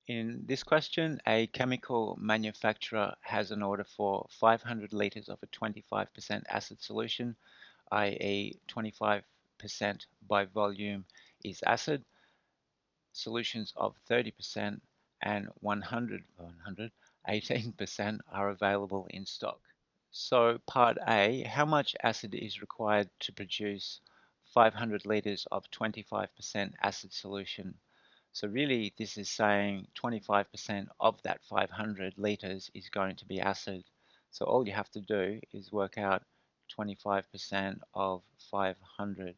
In this question, a chemical manufacturer has an order for 500 liters of a 25% acid solution, i.e. 25% by volume is acid, solutions of 30% and 18% are available in stock. So part A, how much acid is required to produce 500 liters of 25% acid solution? So really this is saying 25% of that 500 liters is going to be acid. So all you have to do is work out 25% of 500,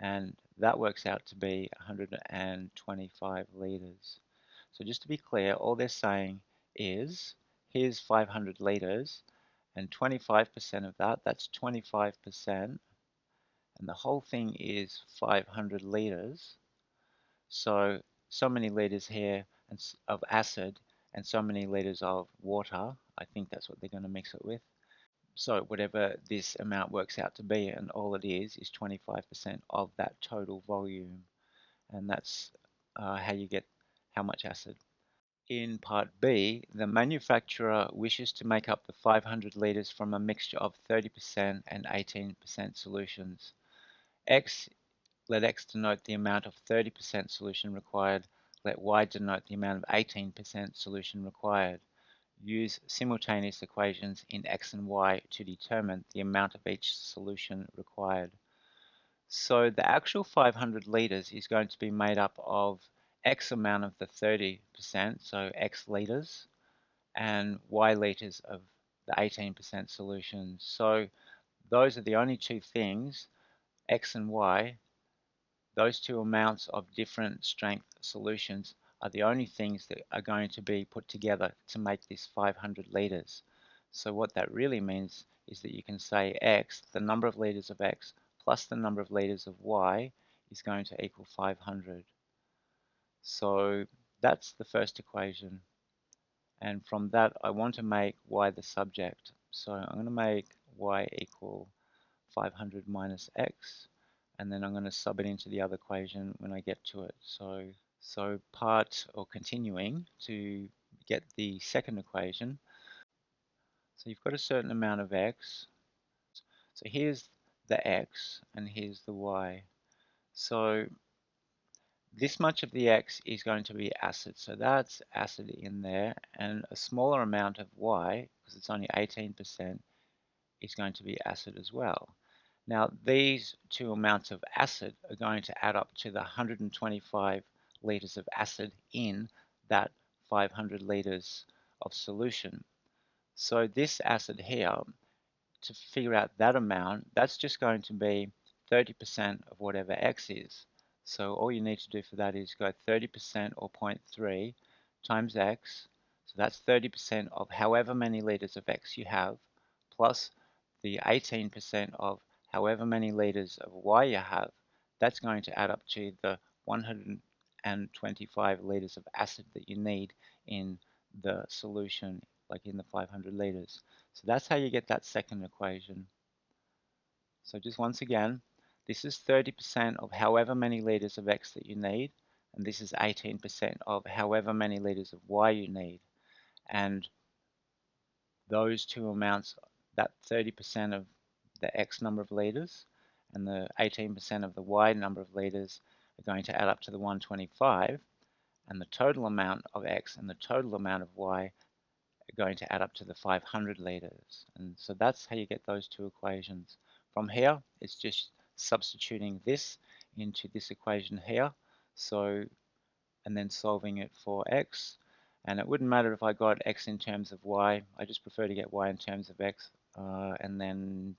and that works out to be 125 liters. So just to be clear, all they're saying is here's 500 liters and 25% of that, that's 25%, and the whole thing is 500 liters. So many liters here of acid and so many liters of water. I think that's what they're going to mix it with. So whatever this amount works out to be, and all it is 25% of that total volume, and that's how you get how much acid. In part B, the manufacturer wishes to make up the 500 liters from a mixture of 30% and 18% solutions. Let X denote the amount of 30% solution required. Let Y denote the amount of 18% solution required. Use simultaneous equations in X and Y to determine the amount of each solution required. So the actual 500 liters is going to be made up of X amount of the 30%, so X liters, and Y liters of the 18% solution. So those are the only two things, X and Y. Those two amounts of different strength solutions are the only things that are going to be put together to make this 500 liters. So what that really means is that you can say X, the number of liters of X, plus the number of liters of Y is going to equal 500. So that's the first equation. And from that, I want to make Y the subject. So I'm going to make Y equal 500 minus X, and then I'm going to sub it into the other equation when I get to it. So continuing to get the second equation, so you've got a certain amount of X. So here's the X and here's the Y. So this much of the X is going to be acid. So that's acid in there, and a smaller amount of Y, because it's only 18%, is going to be acid as well. Now these two amounts of acid are going to add up to the 125 liters of acid in that 500 liters of solution. So this acid here, to figure out that amount, that's just going to be 30% of whatever X is. So all you need to do for that is go 30% or 0.3 times X. So that's 30% of however many liters of X you have, plus the 18% of however many liters of Y you have. That's going to add up to the 125 liters of acid that you need in the solution, like in the 500 liters. So that's how you get that second equation. So just once again, this is 30% of however many liters of X that you need, and this is 18% of however many liters of Y you need. And those two amounts, that 30% of the X number of liters and the 18% of the Y number of liters, are going to add up to the 125, and the total amount of X and the total amount of Y are going to add up to the 500 liters. And so that's how you get those two equations. From here, it's just substituting this into this equation here. So, and then solving it for X. And it wouldn't matter if I got X in terms of Y. I just prefer to get Y in terms of X, and then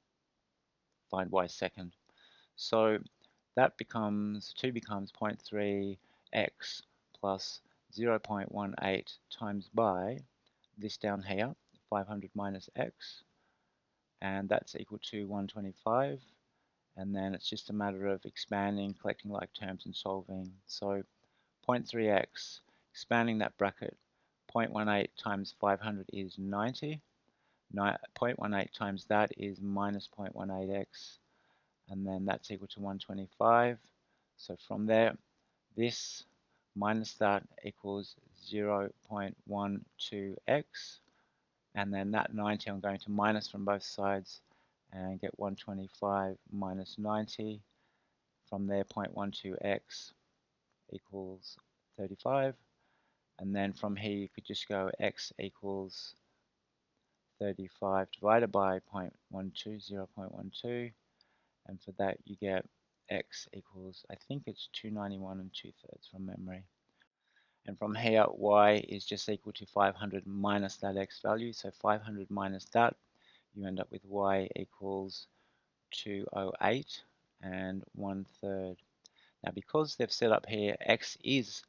find Y second. So that becomes 2 becomes 0.3 X plus 0.18 times by this down here, 500 minus X, and that's equal to 125. And then it's just a matter of expanding, collecting like terms, and solving. So 0.3x, expanding that bracket, 0.18 times 500 is 90. 0.18 times that is minus 0.18x, and then that's equal to 125. So from there, this minus that equals 0.12x, and then that 90 I'm going to minus from both sides and get 125 minus 90. From there, 0.12x equals 35, and then from here you could just go x equals 35 divided by 0.12, 0.12, and for that you get x equals, I think it's 291 and 2/3 from memory. And from here, y is just equal to 500 minus that x value. So 500 minus that, you end up with y equals 208 and 1/3. Now, because they've set up here, x is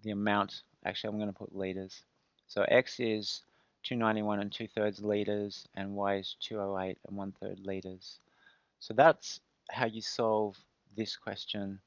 the amount, actually I'm going to put liters. So x is 291 and 2/3 liters, and y is 208 and 1/3 liters. So that's how you solve this question